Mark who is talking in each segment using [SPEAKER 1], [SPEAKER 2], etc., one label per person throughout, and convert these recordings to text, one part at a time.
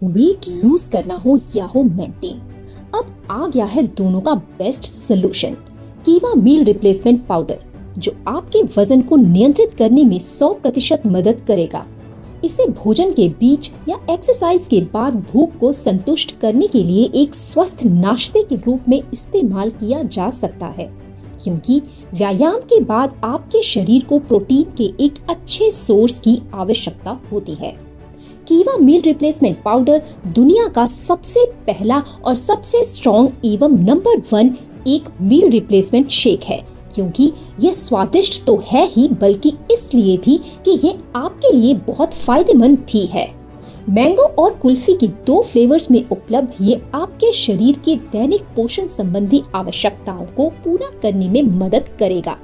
[SPEAKER 1] Weight lose करना हो या हो मेंटेन, अब आ गया है दोनों का बेस्ट सोल्यूशन, कीवा मील रिप्लेसमेंट पाउडर, जो आपके वजन को नियंत्रित करने में 100% मदद करेगा। इसे भोजन के बीच या एक्सरसाइज के बाद भूख को संतुष्ट करने के लिए एक स्वस्थ नाश्ते के रूप में इस्तेमाल किया जा सकता है, क्योंकि व्यायाम के बाद आपके शरीर को प्रोटीन के एक अच्छे सोर्स की आवश्यकता होती है। कीवा मील रिप्लेसमेंट पाउडर दुनिया का सबसे पहला और सबसे स्ट्रॉन्ग एवं नंबर 1 एक मील रिप्लेसमेंट शेक है, क्योंकि ये स्वादिष्ट तो है ही बल्कि इसलिए भी कि ये आपके लिए बहुत फायदेमंद भी है। मैंगो और कुल्फी की 2 फ्लेवर्स में उपलब्ध ये आपके शरीर के दैनिक पोषण संबंधी आवश्यकताओं को पूरा करने में मदद करेगा।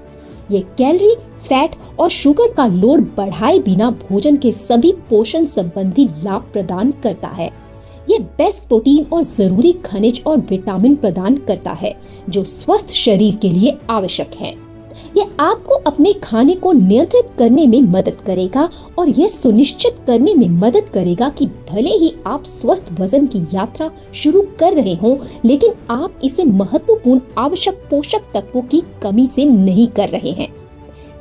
[SPEAKER 1] ये कैलोरी, फैट और शुगर का लोड बढ़ाए बिना भोजन के सभी पोषण संबंधी लाभ प्रदान करता है। ये बेस्ट प्रोटीन और जरूरी खनिज और विटामिन प्रदान करता है, जो स्वस्थ शरीर के लिए आवश्यक है। ये आपको अपने खाने को नियंत्रित करने में मदद करेगा और यह सुनिश्चित करने में मदद करेगा कि भले ही आप स्वस्थ वजन की यात्रा शुरू कर रहे हों, लेकिन आप इसे महत्वपूर्ण आवश्यक पोषक तत्वों की कमी से नहीं कर रहे हैं।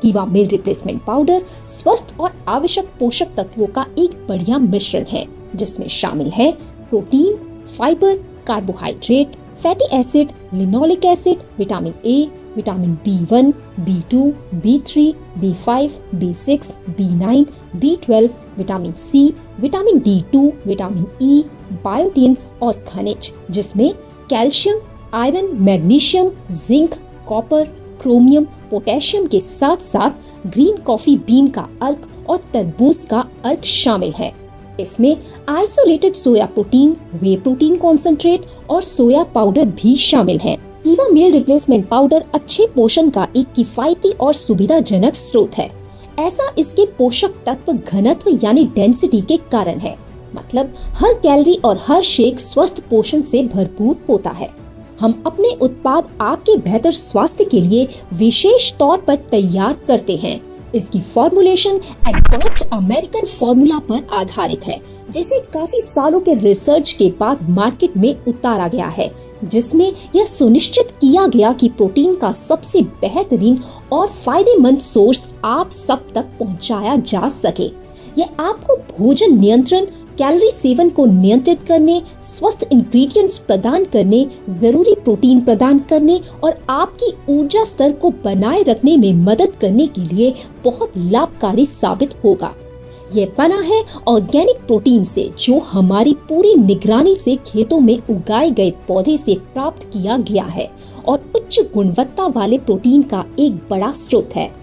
[SPEAKER 1] कीवा मील रिप्लेसमेंट पाउडर स्वस्थ और आवश्यक पोषक तत्वों का एक बढ़िया मिश्रण है, जिसमें शामिल है protein, fibre, carbohydrate, fatty acid, linoleic acid, vitamin A, vitamin B1, B2, B3, B5, B6, B9, B12, vitamin C, vitamin D2, vitamin E, biotin और खनिज, जिसमें calcium, iron, magnesium, zinc, copper, chromium, potassium के साथ साथ green coffee bean का अर्क और तरबूज का अर्क शामिल है। इसमें आइसोलेटेड सोया प्रोटीन, वे प्रोटीन कॉन्सेंट्रेट और सोया पाउडर भी शामिल है। कीवा मील रिप्लेसमेंट पाउडर अच्छे पोषण का एक किफायती और सुविधाजनक स्रोत है। ऐसा इसके पोषक तत्व घनत्व यानी डेंसिटी के कारण है, मतलब हर कैलोरी और हर शेक स्वस्थ पोषण से भरपूर होता है। हम अपने उत्पाद आपके बेहतर स्वास्थ्य के लिए विशेष तौर पर तैयार करते हैं। इसकी फॉर्मुलेशन एडवांस्ड अमेरिकन फॉर्मूला पर आधारित है, जिसे काफी सालों के रिसर्च के बाद मार्केट में उतारा गया है, जिसमें यह सुनिश्चित किया गया कि प्रोटीन का सबसे बेहतरीन और फायदेमंद सोर्स आप सब तक पहुंचाया जा सके। यह आपको भोजन नियंत्रण, कैलोरी सेवन को नियंत्रित करने, स्वस्थ इंग्रेडिएंट्स प्रदान करने, जरूरी प्रोटीन प्रदान करने और आपकी ऊर्जा स्तर को बनाए रखने में मदद करने के लिए बहुत लाभकारी साबित होगा। यह बना है ऑर्गेनिक प्रोटीन से, जो हमारी पूरी निगरानी से खेतों में उगाए गए पौधे से प्राप्त किया गया है और उच्च गुणवत्ता वाले प्रोटीन का एक बड़ा स्रोत है।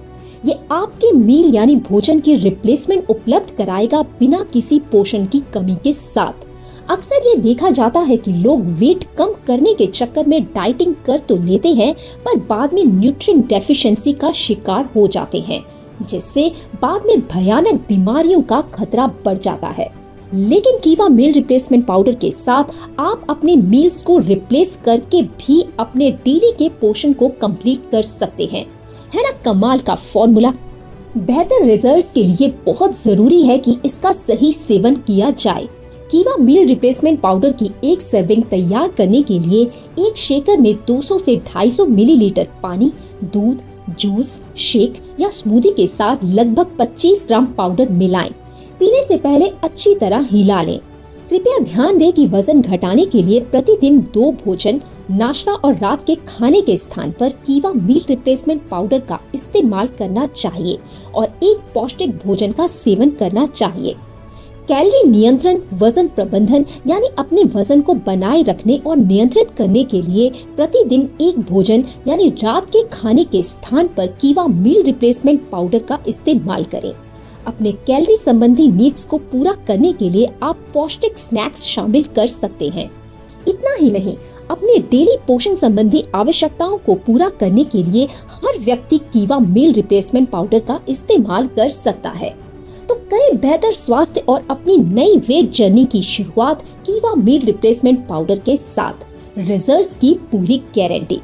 [SPEAKER 1] ये आपके मील यानी भोजन की रिप्लेसमेंट उपलब्ध कराएगा बिना किसी पोषण की कमी के साथ। अक्सर ये देखा जाता है कि लोग वेट कम करने के चक्कर में डाइटिंग कर तो लेते हैं, पर बाद में न्यूट्रिएंट डेफिशिएंसी का शिकार हो जाते हैं, जिससे बाद में भयानक बीमारियों का खतरा बढ़ जाता है। लेकिन कीवा मील रिप्लेसमेंट पाउडर के साथ आप अपने मील्स को रिप्लेस करके भी अपने डेली के पोषण को कंप्लीट कर सकते हैं। है ना कमाल का फॉर्मूला? बेहतर रिजल्ट्स के लिए बहुत जरूरी है कि इसका सही सेवन किया जाए। कीवा मील रिप्लेसमेंट पाउडर की एक सर्विंग तैयार करने के लिए एक शेकर में 200 से 250 मिलीलीटर पानी, दूध, जूस, शेक या स्मूदी के साथ लगभग 25 ग्राम पाउडर मिलाएं। पीने से पहले अच्छी तरह हिला लें। कृपया ध्यान दें कि वजन घटाने के लिए प्रतिदिन 2 भोजन, नाश्ता और रात के खाने के स्थान पर कीवा मील रिप्लेसमेंट पाउडर का इस्तेमाल करना चाहिए और एक पौष्टिक भोजन का सेवन करना चाहिए। कैलोरी नियंत्रण, वजन प्रबंधन यानी अपने वजन को बनाए रखने और नियंत्रित करने के लिए प्रतिदिन एक भोजन यानी रात के खाने के स्थान पर कीवा मील रिप्लेसमेंट पाउडर का इस्तेमाल करें। अपने कैलोरी संबंधी नीड्स को पूरा करने के लिए आप पौष्टिक स्नैक्स शामिल कर सकते हैं। इतना ही नहीं, अपने डेली पोषण संबंधी आवश्यकताओं को पूरा करने के लिए हर व्यक्ति कीवा मील रिप्लेसमेंट पाउडर का इस्तेमाल कर सकता है। तो करें बेहतर स्वास्थ्य और अपनी नई वेट जर्नी की शुरुआत कीवा मील रिप्लेसमेंट पाउडर के साथ। रिजल्ट्स की पूरी गारंटी।